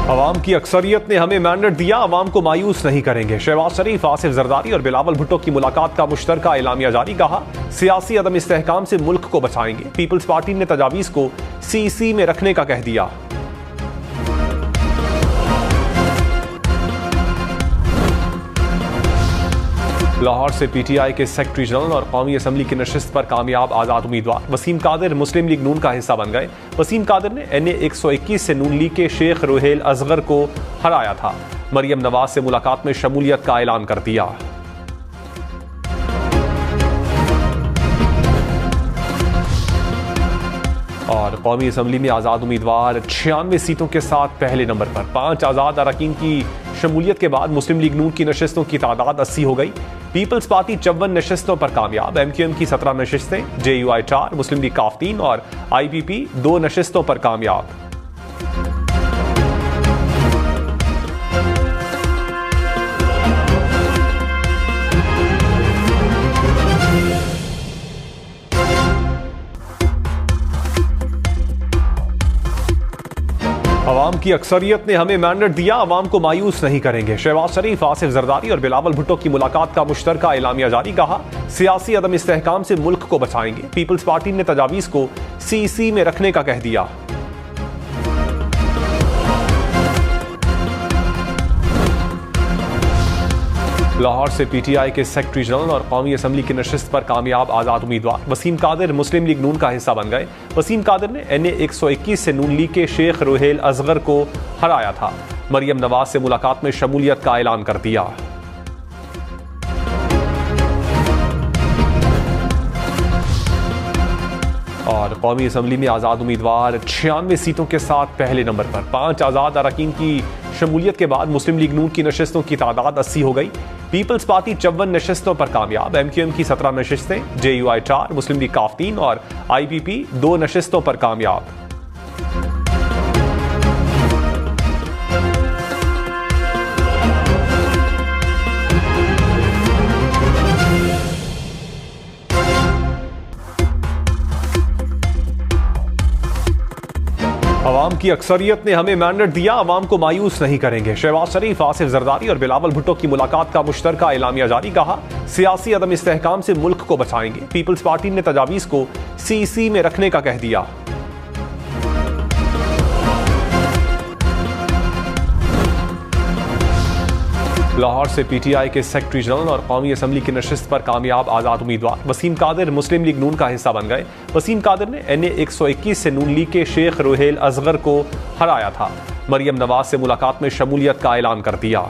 अवाम की अक्सरियत ने हमें मैंडेट दिया, अवाम को मायूस नहीं करेंगे। शहबाज शरीफ, आसिफ जरदारी और बिलावल भुट्टो की मुलाकात का मुश्तरका एलामिया जारी। कहा, सियासी अदम इस्तेहकाम से मुल्क को बचाएंगे। पीपल्स पार्टी ने तजावीज़ को सीसी में रखने का कह दिया। लाहौर से पीटीआई के सेक्रेटरी जनरल और कौमी असम्बली की नशिस्त पर कामयाब आज़ाद उम्मीदवार वसीम कादिर मुस्लिम लीग नून का हिस्सा बन गए। वसीम कादिर ने NA 121 से नून लीग के शेख रोहेल असगर को हराया था। मरियम नवाज से मुलाकात में शमूलियत का ऐलान कर दिया। और कौमी असम्बली में आज़ाद उम्मीदवार 96 सीटों के साथ पहले नंबर पर। 5 आज़ाद अरकान की शमूलियत के बाद मुस्लिम लीग नून की नशिस्तों की तादाद 80 हो गई। पीपल्स पार्टी 54 नशिस्तों पर कामयाब। MQM की 17 नशिस्तें, JUI 4, मुस्लिम लीग काफ 3 और IPP 2 नशिस्तों पर कामयाब। अवाम की अक्सरियत ने हमें मैंडेट दिया, अवाम को मायूस नहीं करेंगे। शहबाज शरीफ, आसिफ जरदारी और बिलावल भुट्टो की मुलाकात का मुश्तरका एलामिया जारी। कहा, सियासी अदम इस्तेहकाम से मुल्क को बचाएंगे। पीपल्स पार्टी ने तजावीज़ को सीसी में रखने का कह दिया। लाहौर से पीटीआई के सेक्रेटरी जनरल और कौमी असम्बली की नशिस्त पर कामयाब आज़ाद उम्मीदवार वसीम कादिर मुस्लिम लीग नून का हिस्सा बन गए। वसीम कादिर ने NA 121 से नून लीग के शेख रोहेल असगर को हराया था। मरियम नवाज से मुलाकात में शमूलियत का ऐलान कर दिया। और कौमी असम्बली में आज़ाद उम्मीदवार 96 सीटों के साथ पहले नंबर पर। 5 आज़ाद अरकान की शमूलियत के बाद मुस्लिम लीग नून की नशिस्तों की तादाद 80 हो गई। पीपल्स पार्टी 54 नशिस्तों पर कामयाब। MQM की 17 नशिस्तें, JUI 4, मुस्लिम लीग काफ 3 और IPP 2 नशिस्तों पर कामयाब। अवाम की अक्सरियत ने हमें मैंडेट दिया, अवाम को मायूस नहीं करेंगे। शहबाज शरीफ, आसिफ जरदारी और बिलावल भुट्टो की मुलाकात का मुश्तरका एलामिया जारी। कहा, सियासी अदम इस्तेहकाम से मुल्क को बचाएंगे। पीपल्स पार्टी ने तजावीज़ को सीसी में रखने का कह दिया। लाहौर से पीटीआई के सेक्रेटरी जनरल और कौमी असम्बली की नशिस्त पर कामयाब आज़ाद उम्मीदवार वसीम कादिर मुस्लिम लीग नून का हिस्सा बन गए। वसीम कादिर ने NA 121 से नून लीग के शेख रोहेल असगर को हराया था। मरियम नवाज से मुलाकात में शमूलियत का ऐलान कर दिया।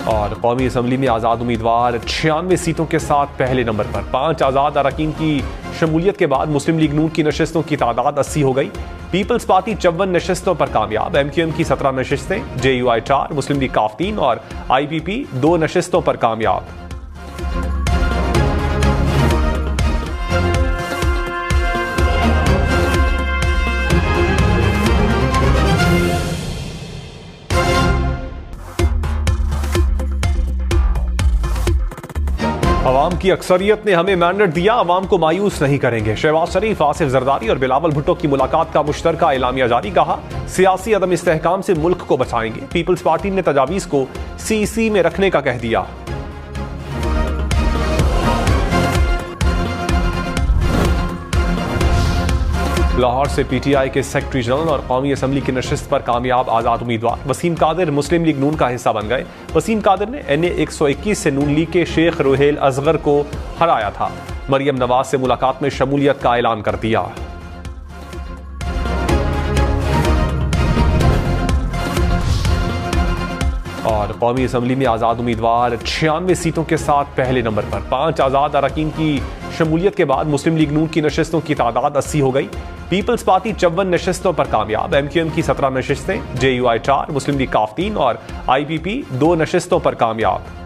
और कौमी असम्बली में आज़ाद उम्मीदवार 96 सीटों के साथ पहले नंबर पर। 5 आज़ाद अरकान की शमूलियत के बाद मुस्लिम लीग नून की नशिस्तों की तादाद 80 हो गई। पीपल्स पार्टी 54 नशिस्तों पर कामयाब। MQM की 17 नशिस्तें, JUI 4, मुस्लिम लीग काफ 3 और IPP 2 नशिस्तों पर कामयाब। अवाम की अक्सरियत ने हमें मैंडेट दिया, अवाम को मायूस नहीं करेंगे। शहबाज शरीफ, आसिफ जरदारी और बिलावल भुट्टो की मुलाकात का मुश्तरका एलामिया जारी। कहा, सियासी अदम इस्तेहकाम से मुल्क को बचाएंगे। पीपल्स पार्टी ने तजावीज़ को सीसी में रखने का कह दिया। लाहौर से पीटीआई के सेक्रेटरी जनरल और कौमी असम्बली की नशिस्त पर कामयाब आज़ाद उम्मीदवार वसीम कादिर मुस्लिम लीग नून का हिस्सा बन गए। वसीम कादिर ने NA 121 से नून लीग के शेख रोहेल असगर को हराया था। मरियम नवाज से मुलाकात में शमूलियत का ऐलान कर दिया। और कौमी असम्बली में आज़ाद उम्मीदवार 96 सीटों के साथ पहले नंबर पर। 5 आज़ाद अरकान की शमूलियत के बाद मुस्लिम लीग नून की नशिस्तों की तादाद 80 हो गई। पीपल्स पार्टी 54 नशिस्तों पर कामयाब। MQM की 17 नशिस्तें, JUI 4, मुस्लिम लीग काफ 3 और IPP 2 नशिस्तों पर कामयाब।